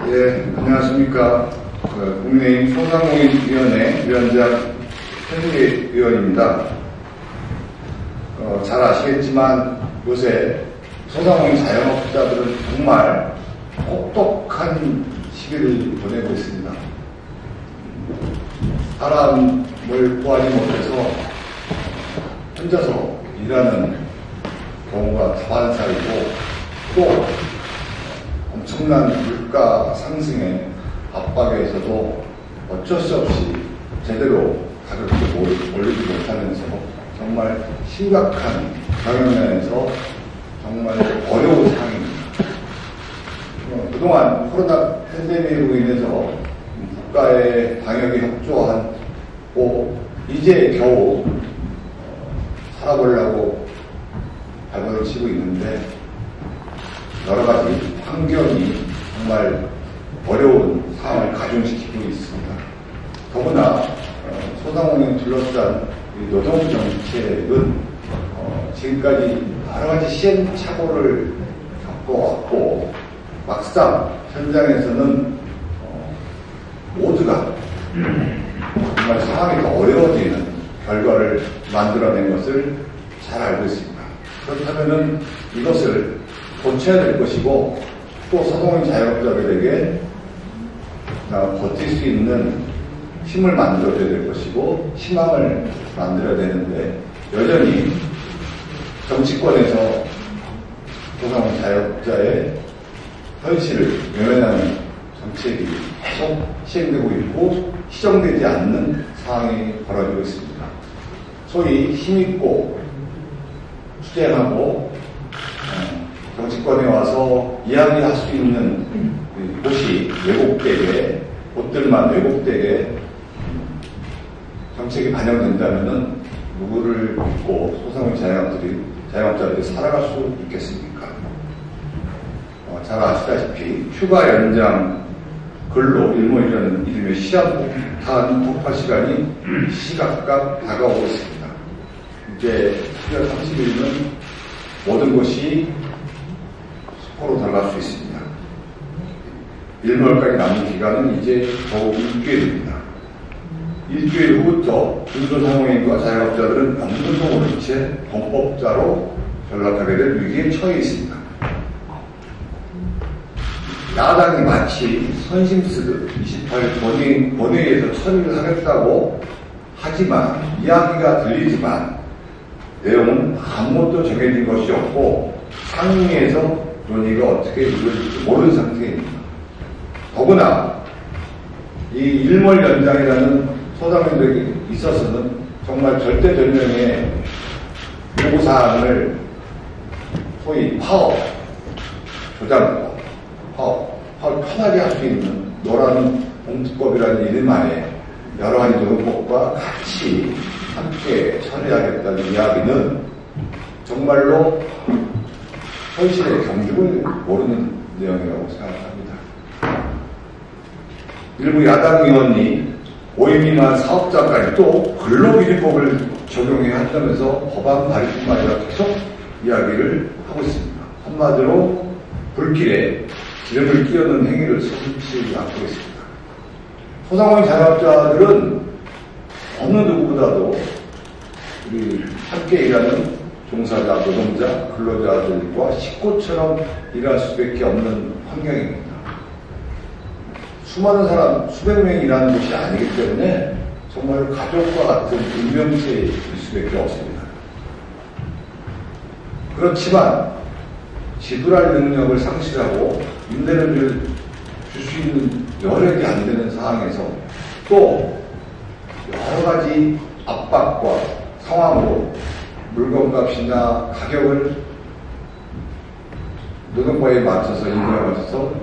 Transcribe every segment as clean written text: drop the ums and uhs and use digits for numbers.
예, 안녕하십니까. 국민의힘 소상공인위원회 위원장 현재 의원입니다. 잘 아시겠지만 요새 소상공인 자영업자들은 정말 혹독한 시기를 보내고 있습니다. 사람을 구하지 못해서 혼자서 일하는 경우가 다반사이고, 또 엄청난 물가 상승의 압박에서도 어쩔 수 없이 제대로 가격을 올리지 못하면서 정말 심각한 경영면에서 정말 어려운 상황입니다. 그동안 코로나 팬데믹으로 인해서 국가의 방역에 협조하고 이제 겨우 살아보려고 발버둥 치고 있는데, 여러 가지 환경이 정말 어려운 상황을 가중시키고 있습니다. 더구나 소상공인 둘러싼 노동정책은 지금까지 여러 가지 시행착오를 겪어왔고, 막상 현장에서는 모두가 정말 상황이 더 어려워지는 결과를 만들어낸 것을 잘 알고 있습니다. 그렇다면 이것을 고쳐야 될 것이고, 또 소상공인 자영업자들에게 버틸 수 있는 힘을 만들어줘야 될 것이고, 희망을 만들어야 되는데, 여전히 정치권에서 소상공인 자영업자의 현실을 외면하는 정책이 계속 시행되고 있고 시정되지 않는 상황이 벌어지고 있습니다. 소위 힘있고 투쟁하고 정치권에 와서 이야기할 수 있는 곳이 왜곡되게, 곳들만 왜곡되게 정책이 반영된다면 누구를 믿고 소상공인 자영업자들이 살아갈 수 있겠습니까? 잘 아시다시피 휴가 연장 근로 일모일이라는 이름의 시한폭탄 폭파 시간이 시각각 다가오고 있습니다. 이제 10월 30일은 모든 것이 수포로 들어갈 수 있습니다. 일몰까지 남은 기간은 이제 겨우 일주일입니다. 일주일 후부터 중소상공인과 자영업자들은 영문동으로 채 범법자로 전락하게 될 위기에 처해 있습니다. 야당이 마치 선심 쓰듯 28일 본회의에서 처리를 하겠다고 하지만, 이야기가 들리지만 내용은 아무것도 정해진 것이 없고 상임위에서 논의가 어떻게 이루어질지 모르는 상태입니다. 더구나 이 일몰 연장이라는 소상공인들에게 있어서는 정말 절대절명의 요구사항을 소위 파업, 조장법, 파업 편하게 할 수 있는 노란 봉투법이라는 이름 안에 여러 가지 노동법과 같이 함께 처리하겠다는 이야기는 정말로 현실의 경중을 모르는 내용이라고 생각합니다. 일부 야당 의원이 5인 미만 사업자까지 또 근로기준법을 적용해야 한다면서 법안 발의뿐만 아니라 계속 이야기를 하고 있습니다. 한마디로 불길에 기름을 끼얹는 행위를 서슴지 않고 있습니다. 소상공인 자영업자들은 어느 누구보다도 우리 함께 일하는 종사자, 노동자, 근로자들과 식구처럼 일할 수밖에 없는 환경입니다. 수많은 사람, 수백 명이 일하는 곳이 아니기 때문에 정말 가족과 같은 운명체일 수밖에 없습니다. 그렇지만 지불할 능력을 상실하고 임대를 줄 수 있는 여력이 안 되는 상황에서 또 여러 가지 압박과 상황으로 물건값이나 가격을 노동법에 맞춰서, 임금에 맞춰서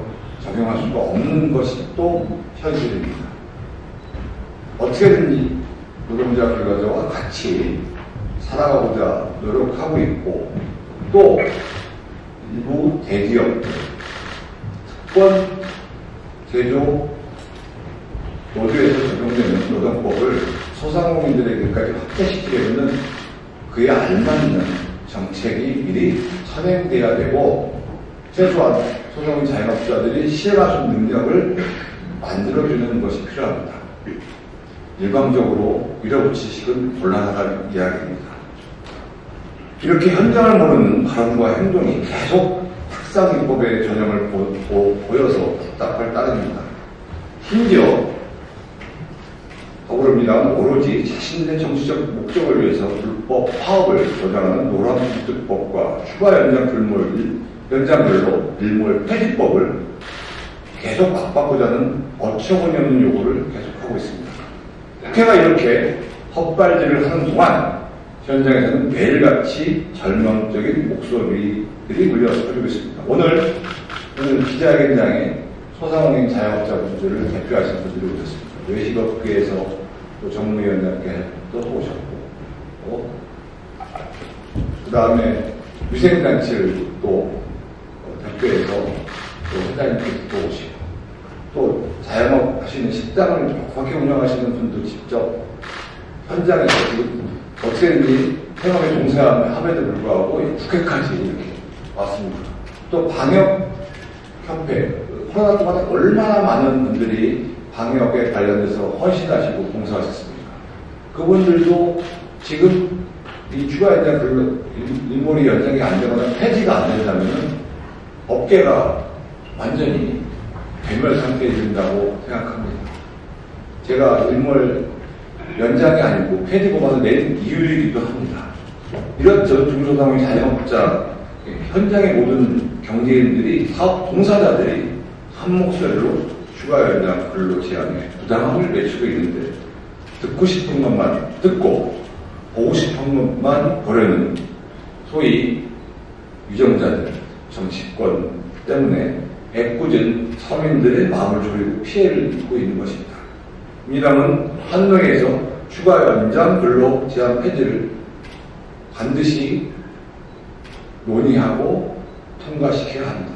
적용할 수가 없는 것이 또 현실입니다. 어떻게든지 노동자 근로자와 같이 살아가고자 노력하고 있고, 또 일부 대기업, 특권 제조 노조에서 적용되는 노동법을 소상공인들에게까지 확대시키려면 그에 알맞는 정책이 미리 선행돼야 되고, 최소한 소상공인 자영업자들이 실행할 수 있는 능력을 만들어주는 것이 필요합니다. 일방적으로 밀어붙이식은 곤란하다는 이야기입니다. 이렇게 현장을 모르는 발언과 행동이 계속 특상입법의 전형을 보여서 답답할 따름입니다. 심지어 더불어민주당은 오로지 자신들의 정치적 목적을 위해서 불법 파업을 조장하는 노란봉투법과 휴가 연장별로 일몰 폐지법을 계속 압박하고자 하는 어처구니없는 요구를 계속하고 있습니다. 국회가 이렇게 헛발질을 하는 동안 현장에서는 매일같이 절망적인 목소리들이 울려 퍼지고 있습니다. 오늘 기자회견장에 소상공인 자영업자분들을 대표하시는 분들이 오셨습니다. 외식업계에서 또 정무위원장께 또 오셨고, 그 다음에 위생단체를 또 대표해서 또 회장님께서 또 오시고, 또 자영업 하시는 식당을 정확하게 운영하시는 분도 직접 현장에서 지금 어떻게든지 생업에 종사함에도 불구하고 국회까지 이렇게 왔습니다. 또 방역협회, 코로나 동안에 얼마나 많은 분들이 방역에 관련해서 헌신하시고 봉사하셨습니까? 그분들도 지금 이 휴가 연장 일몰이 연장이 안 되거나 폐지가 안 된다면 업계가 완전히 괴멸 상태에 이른다고 생각합니다. 제가 일몰 연장이 아니고 폐지 법안을 낸 이유이기도 합니다. 이런 중소상공인 자영업자, 현장의 모든 경제인들이, 사업 봉사자들이 한 목소리로 휴가 연장 근로 제한에 부당함을 외치고 있는데, 듣고 싶은 것만 듣고 보고 싶은 것만 보려는 소위 유정자들, 정치권 때문에 애꿎은 서민들의 마음을 졸이고 피해를 입고 있는 것입니다. 민주당은 한동에서 휴가 연장 근로 제한 폐지를 반드시 논의하고 통과시켜야 합니다.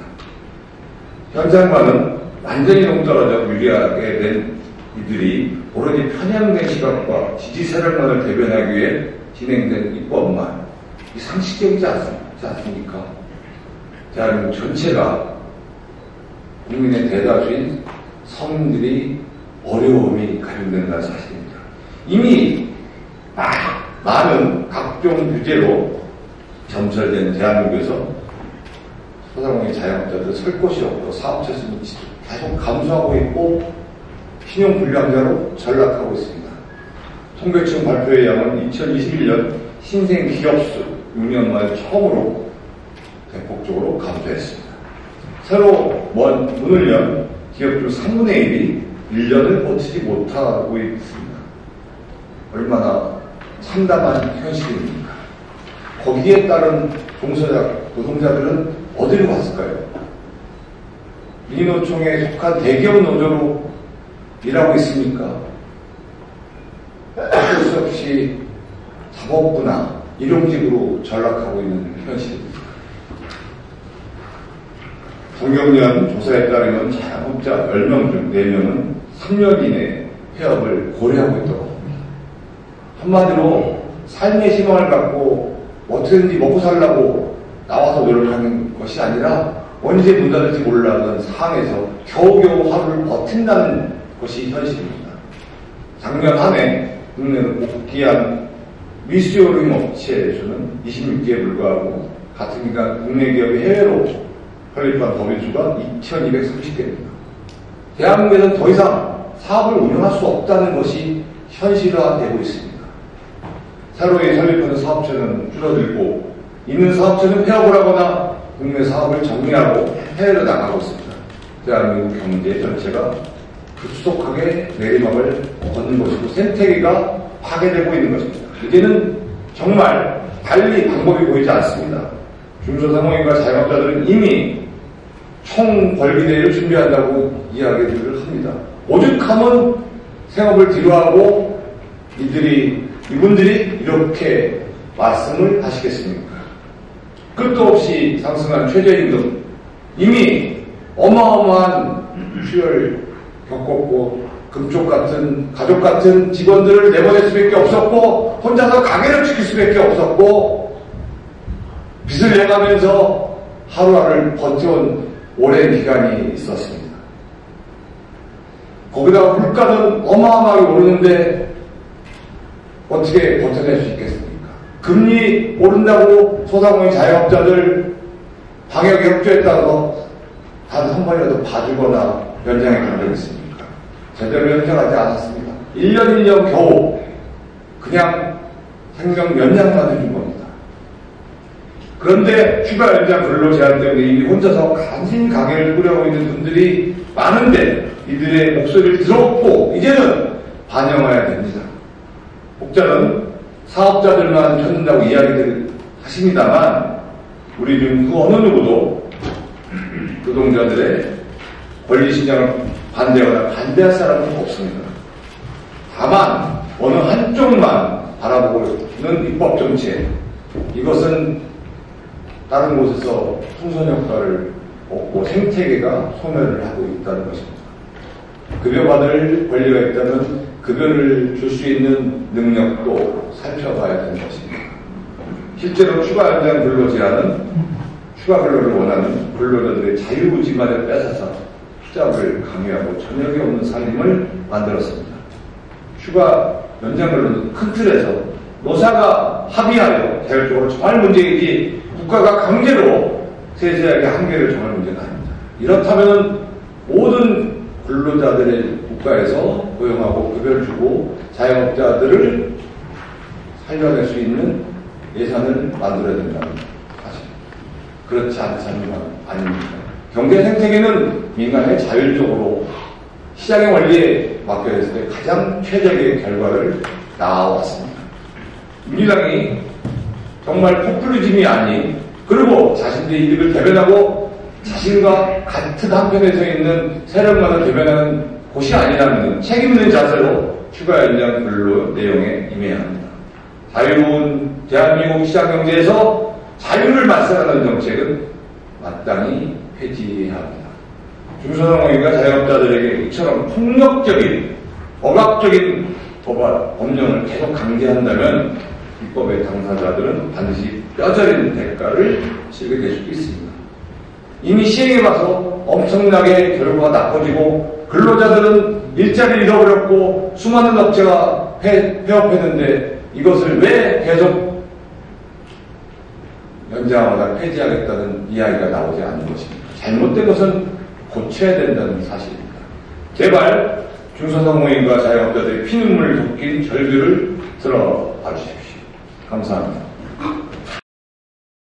현장과는 완전히 동떨어져 유리하게 된 이들이 오로지 편향된 시각과 지지 세력만을 대변하기 위해 진행된 입법만 상식적이지 않습니까? 대한민국 전체가 국민의 대다수인 서민들이 어려움이 가중된다는 사실입니다. 이미 많은 각종 규제로 점철된 대한민국에서 소상공인 자영업자들 설 곳이 없고 사업체 수는 계속 감소하고 있고 신용불량자로 전락하고 있습니다. 통계청 발표에 의하면 2021년 신생 기업수 6년 만에 처음으로 대폭적으로 감소했습니다. 새로 문을 연 기업 중 3분의 1이 1년을 버티지 못하고 있습니다. 얼마나 참담한 현실입니까? 거기에 따른 노동자들은 어디로 갔을까요? 민노총에 속한 대기업 노조로 일하고 있습니까? 어쩔 수 없이 사법부나 일용직으로 전락하고 있는 현실입니다. 동경련 조사에 따르면 자영업자 10명 중 4명은 3년 이내 폐업을 고려하고 있다고 합니다. 한마디로 삶의 희망을 갖고 어떻게든지 먹고 살라고 나와서 노력하는 것이 아니라 언제 문 닫을지 몰라는 상황에서 겨우겨우 하루를 버틴다는 것이 현실입니다. 작년 한 해 국내는 복귀한 미수요금 업체수는 26개에 불과하고 같은 기간 국내 기업이 해외로 설립한 법인수가 2230개입니다. 대한민국에서는 더 이상 사업을 운영할 수 없다는 것이 현실화되고 있습니다. 새로이 설립하는 사업체는 줄어들고 있는 사업체는 폐업을 하거나 국내 사업을 정리하고 해외로 나가고 있습니다. 대한민국 경제 전체가 급속하게 내리막을 걷는 것이고 생태계가 파괴되고 있는 것입니다. 이제는 정말 달리 방법이 보이지 않습니다. 중소상공인과 자영업자들은 이미 총벌기대회를 준비한다고 이야기를 합니다. 오죽하면 생업을 뒤로하고 이분들이 이렇게 말씀을 하시겠습니까? 끝도 없이 상승한 최저임금, 이미 어마어마한 출혈을 겪었고 가족 같은 직원들을 내보낼 수밖에 없었고 혼자서 가게를 지킬 수밖에 없었고 빚을 내가면서 하루하루를 버텨온 오랜 기간이 있었습니다. 거기다가 물가는 어마어마하게 오르는데 어떻게 버텨낼 수 있겠습니까? 금리 오른다고 소상공인 자영업자들 방역 협조에 따라서 단 한 번이라도 봐주거나 연장해 간 적 있습니까? 제대로 연장하지 않았습니다. 1년 1년 겨우 그냥 생명 연장만 해준 겁니다. 그런데 추가 연장 근로 제한 때문에 이미 혼자서 간신히 가게를 꾸려오고 있는 분들이 많은데 이들의 목소리를 들었고 이제는 반영해야 됩니다. 목자는 사업자들만 찾는다고 이야기를 하십니다만 우리 중 그 어느 누구도 노동자들의 권리 신장을 반대하거나 반대할 사람은 없습니다. 다만 어느 한쪽만 바라보고 있는 입법 정책, 이것은 다른 곳에서 풍선 효과를 얻고 생태계가 소멸을 하고 있다는 것입니다. 급여받을 권리가 있다면 급여를 줄 수 있는 능력도 살펴봐야 되는 것입니다. 실제로 추가 연장 근로 제한은 추가 근로를 원하는 근로자들의 자유의지만을 뺏어서 투잡을 강요하고 저녁이 없는 살림을 만들었습니다. 추가 연장 근로는 큰 틀에서 노사가 합의하여 자율적으로 정할 문제이지 국가가 강제로 세세하게 한계를 정할 문제가 아닙니다. 이렇다면 모든 근로자들의 국가에서 고용하고 급여를 주고 자영업자들을 살려낼 수 있는 예산을 만들어야 된다는 사실. 그렇지 않다는 건 아닙니다. 경제 생태계는 민간에 자율적으로 시장의 원리에 맡겨졌을 때 가장 최적의 결과를 낳아왔습니다. 민주당이 정말 포퓰리즘이 아닌, 그리고 자신들의 이득을 대변하고 자신과 같은 한편에 서 있는 세력만을 대변하는 곳이 아니라는 책임 있는 자세로 추가 연장 근로 내용에 임해야 합니다. 자유로운 대한민국 시장경제에서 자유를 말살하는 정책은 마땅히 폐지해야 합니다. 중소상공인과 자영업자들에게 이처럼 폭력적인, 억압적인 법령을 계속 강제한다면 입법의 당사자들은 반드시 뼈저린 대가를 치르게 될 수도 있습니다. 이미 시행해봐서 엄청나게 결과가 나빠지고 근로자들은 일자리를 잃어버렸고 수많은 업체가 폐업했는데 이것을 왜 계속 연장하거나 폐지하겠다는 이야기가 나오지 않는 것입니다. 잘못된 것은 고쳐야 된다는 사실입니다. 제발 중소상공인과 자영업자들의 피눈물을 덮인 절규를 들어봐 주십시오. 감사합니다.